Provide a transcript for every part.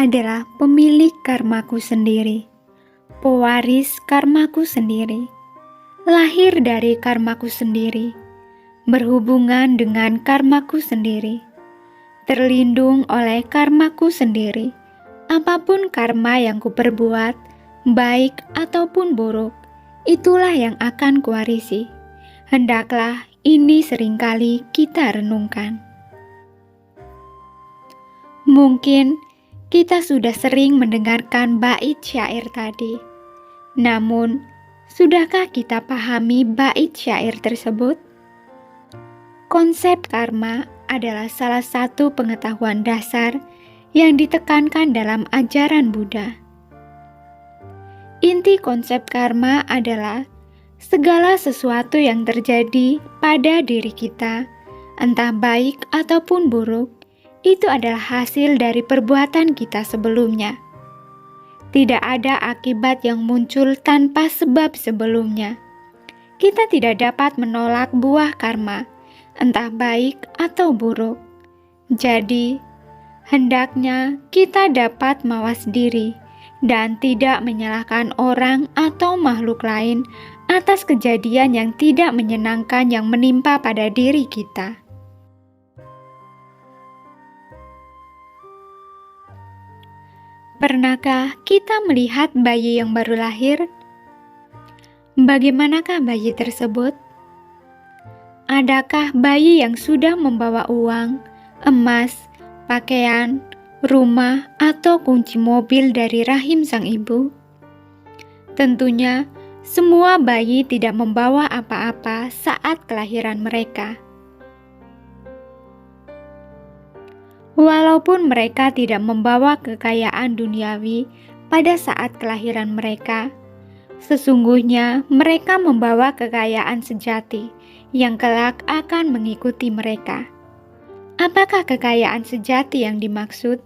adalah pemilik karmaku sendiri, pewaris karmaku sendiri, lahir dari karmaku sendiri, berhubungan dengan karmaku sendiri, terlindung oleh karmaku sendiri. Apapun karma yang kuperbuat, baik ataupun buruk, itulah yang akan kuwarisi. Hendaklah ini seringkali kita renungkan. Mungkin kita sudah sering mendengarkan bait syair tadi. Namun, sudahkah kita pahami bait syair tersebut? Konsep karma adalah salah satu pengetahuan dasar yang ditekankan dalam ajaran Buddha. Inti konsep karma adalah segala sesuatu yang terjadi pada diri kita, entah baik ataupun buruk, itu adalah hasil dari perbuatan kita sebelumnya. Tidak ada akibat yang muncul tanpa sebab sebelumnya. Kita tidak dapat menolak buah karma, entah baik atau buruk. Jadi, hendaknya kita dapat mawas diri dan tidak menyalahkan orang atau makhluk lain atas kejadian yang tidak menyenangkan yang menimpa pada diri kita. Pernahkah kita melihat bayi yang baru lahir? Bagaimanakah bayi tersebut? Adakah bayi yang sudah membawa uang, emas, pakaian, rumah, atau kunci mobil dari rahim sang ibu? Tentunya, semua bayi tidak membawa apa-apa saat kelahiran mereka. Walaupun mereka tidak membawa kekayaan duniawi pada saat kelahiran mereka, sesungguhnya mereka membawa kekayaan sejati yang kelak akan mengikuti mereka. Apakah kekayaan sejati yang dimaksud?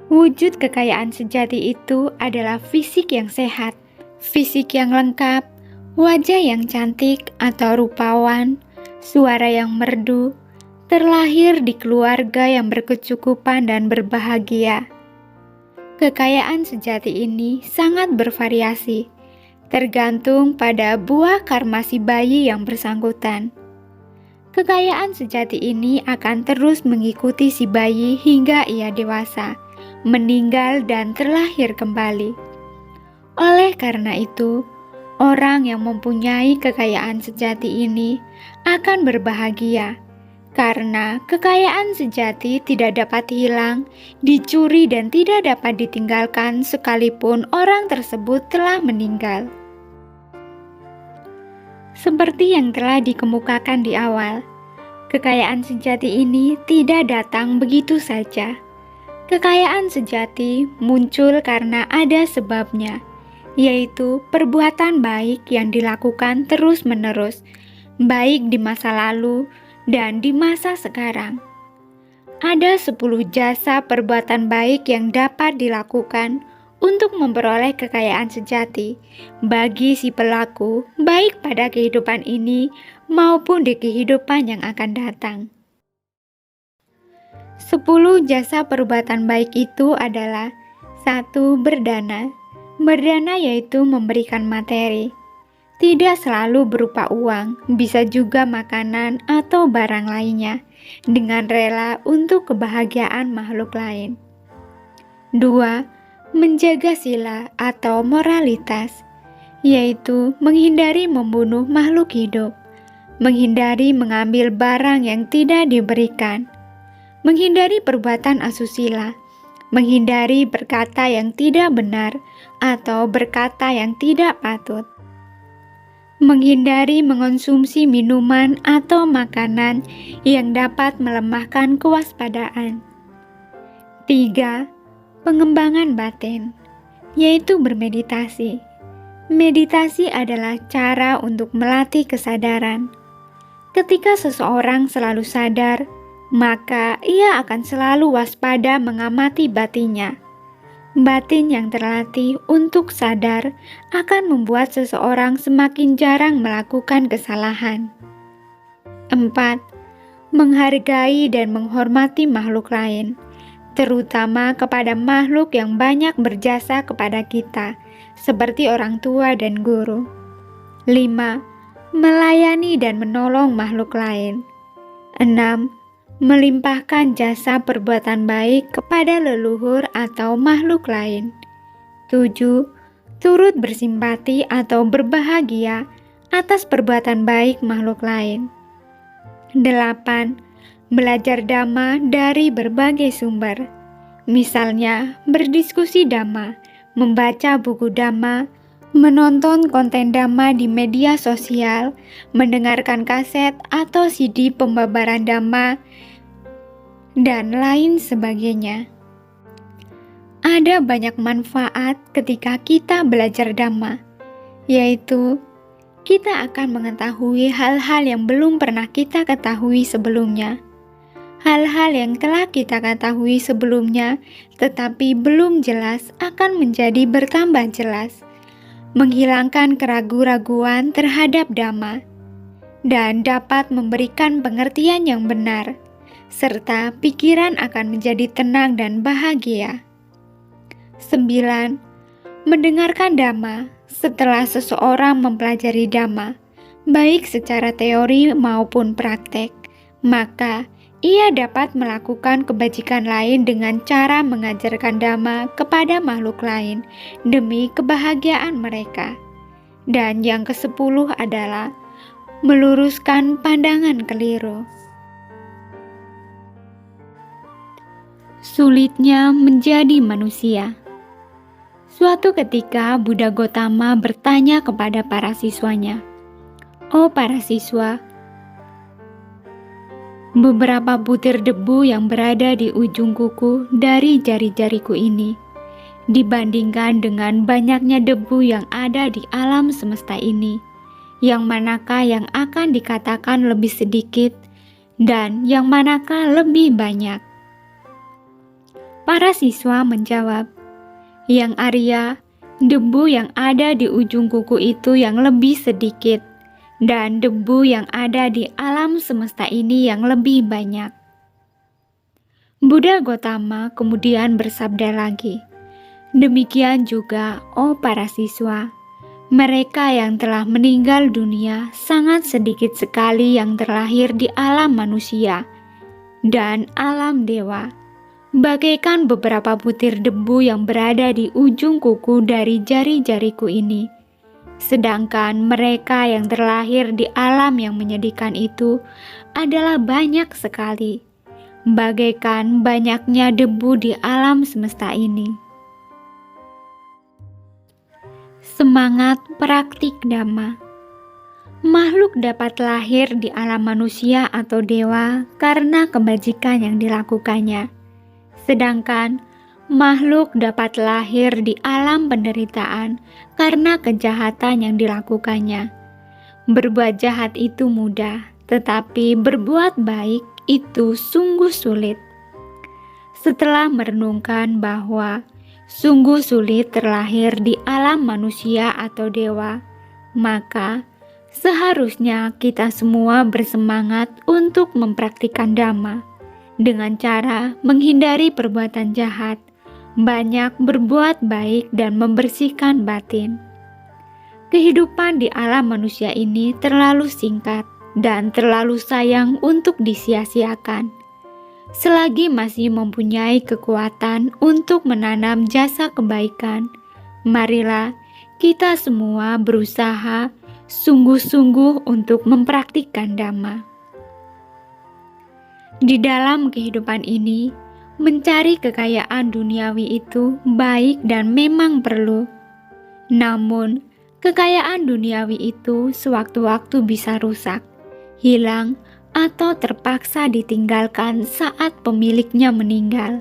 Wujud kekayaan sejati itu adalah fisik yang sehat, fisik yang lengkap, wajah yang cantik atau rupawan, suara yang merdu, terlahir di keluarga yang berkecukupan dan berbahagia. Kekayaan sejati ini sangat bervariasi, tergantung pada buah karma si bayi yang bersangkutan. Kekayaan sejati ini akan terus mengikuti si bayi hingga ia dewasa, meninggal dan terlahir kembali. Oleh karena itu, orang yang mempunyai kekayaan sejati ini akan berbahagia, karena kekayaan sejati tidak dapat hilang, dicuri dan tidak dapat ditinggalkan sekalipun orang tersebut telah meninggal. Seperti yang telah dikemukakan di awal, kekayaan sejati ini tidak datang begitu saja. Kekayaan sejati muncul karena ada sebabnya, yaitu perbuatan baik yang dilakukan terus-menerus, baik di masa lalu dan di masa sekarang. Ada 10 jasa perbuatan baik yang dapat dilakukan untuk memperoleh kekayaan sejati bagi si pelaku, baik pada kehidupan ini maupun di kehidupan yang akan datang. 10 jasa perbuatan baik itu adalah: 1. Berdana. Berdana yaitu memberikan materi. Tidak selalu berupa uang, bisa juga makanan atau barang lainnya, dengan rela untuk kebahagiaan makhluk lain. 2. Menjaga sila atau moralitas, yaitu menghindari membunuh makhluk hidup, menghindari mengambil barang yang tidak diberikan, menghindari perbuatan asusila, menghindari berkata yang tidak benar atau berkata yang tidak patut, menghindari mengonsumsi minuman atau makanan yang dapat melemahkan kewaspadaan. 3. Pengembangan batin, yaitu bermeditasi. Meditasi adalah cara untuk melatih kesadaran. Ketika seseorang selalu sadar, maka ia akan selalu waspada mengamati batinnya. Batin yang terlatih untuk sadar akan membuat seseorang semakin jarang melakukan kesalahan. 4. Menghargai dan menghormati makhluk lain, terutama kepada makhluk yang banyak berjasa kepada kita, seperti orang tua dan guru. 5. Melayani dan menolong makhluk lain. 6. Melimpahkan jasa perbuatan baik kepada leluhur atau makhluk lain. 7. Turut bersimpati atau berbahagia atas perbuatan baik makhluk lain. 8. Belajar dhamma dari berbagai sumber. Misalnya, berdiskusi dhamma, membaca buku dhamma, menonton konten dhamma di media sosial, mendengarkan kaset atau CD pembabaran dhamma, dan lain sebagainya. Ada banyak manfaat ketika kita belajar dhamma, yaitu kita akan mengetahui hal-hal yang belum pernah kita ketahui sebelumnya. Hal-hal yang telah kita ketahui sebelumnya tetapi belum jelas akan menjadi bertambah jelas, menghilangkan keraguan-raguan terhadap dhamma, dan dapat memberikan pengertian yang benar, serta pikiran akan menjadi tenang dan bahagia. 9. Mendengarkan dhamma. Setelah seseorang mempelajari dhamma, baik secara teori maupun praktek, maka ia dapat melakukan kebajikan lain dengan cara mengajarkan dhamma kepada makhluk lain demi kebahagiaan mereka. Dan yang ke-10 adalah meluruskan pandangan keliru. Sulitnya menjadi manusia. Suatu ketika Buddha Gotama bertanya kepada para siswanya, "Oh para siswa, beberapa butir debu yang berada di ujung kuku dari jari-jariku ini dibandingkan dengan banyaknya debu yang ada di alam semesta ini, yang manakah yang akan dikatakan lebih sedikit dan yang manakah lebih banyak?" Para siswa menjawab, "Yang Arya, debu yang ada di ujung kuku itu yang lebih sedikit, dan debu yang ada di alam semesta ini yang lebih banyak." Buddha Gotama kemudian bersabda lagi, "Demikian juga, oh para siswa, mereka yang telah meninggal dunia sangat sedikit sekali yang terlahir di alam manusia dan alam dewa, bagaikan beberapa butir debu yang berada di ujung kuku dari jari-jariku ini. Sedangkan mereka yang terlahir di alam yang menyedihkan itu adalah banyak sekali, bagaikan banyaknya debu di alam semesta ini." Semangat praktik dhamma. Makhluk dapat lahir di alam manusia atau dewa karena kebajikan yang dilakukannya. Sedangkan makhluk dapat lahir di alam penderitaan karena kejahatan yang dilakukannya. Berbuat jahat itu mudah, tetapi berbuat baik itu sungguh sulit. Setelah merenungkan bahwa sungguh sulit terlahir di alam manusia atau dewa, maka seharusnya kita semua bersemangat untuk mempraktikkan dhamma dengan cara menghindari perbuatan jahat, banyak berbuat baik dan membersihkan batin. Kehidupan di alam manusia ini terlalu singkat dan terlalu sayang untuk disia-siakan. Selagi masih mempunyai kekuatan untuk menanam jasa kebaikan, marilah kita semua berusaha sungguh-sungguh untuk mempraktikkan dhamma. Di dalam kehidupan ini, mencari kekayaan duniawi itu baik dan memang perlu. Namun, kekayaan duniawi itu sewaktu-waktu bisa rusak, hilang, atau terpaksa ditinggalkan saat pemiliknya meninggal.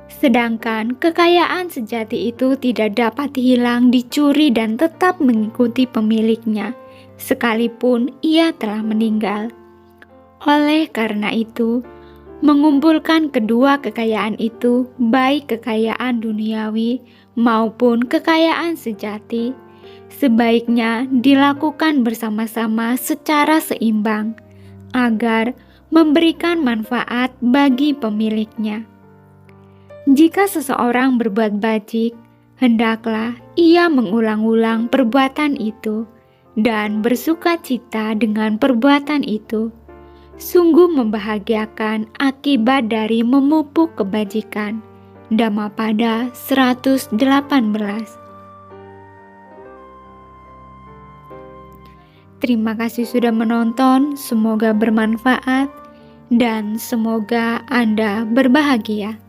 Sedangkan kekayaan sejati itu tidak dapat hilang, dicuri, dan tetap mengikuti pemiliknya, sekalipun ia telah meninggal. Oleh karena itu, mengumpulkan kedua kekayaan itu, baik kekayaan duniawi maupun kekayaan sejati, sebaiknya dilakukan bersama-sama secara seimbang, agar memberikan manfaat bagi pemiliknya. Jika seseorang berbuat bajik, hendaklah ia mengulang-ulang perbuatan itu dan bersuka cita dengan perbuatan itu. Sungguh membahagiakan akibat dari memupuk kebajikan. Dhammapada 118. Terima kasih sudah menonton, semoga bermanfaat dan semoga Anda berbahagia.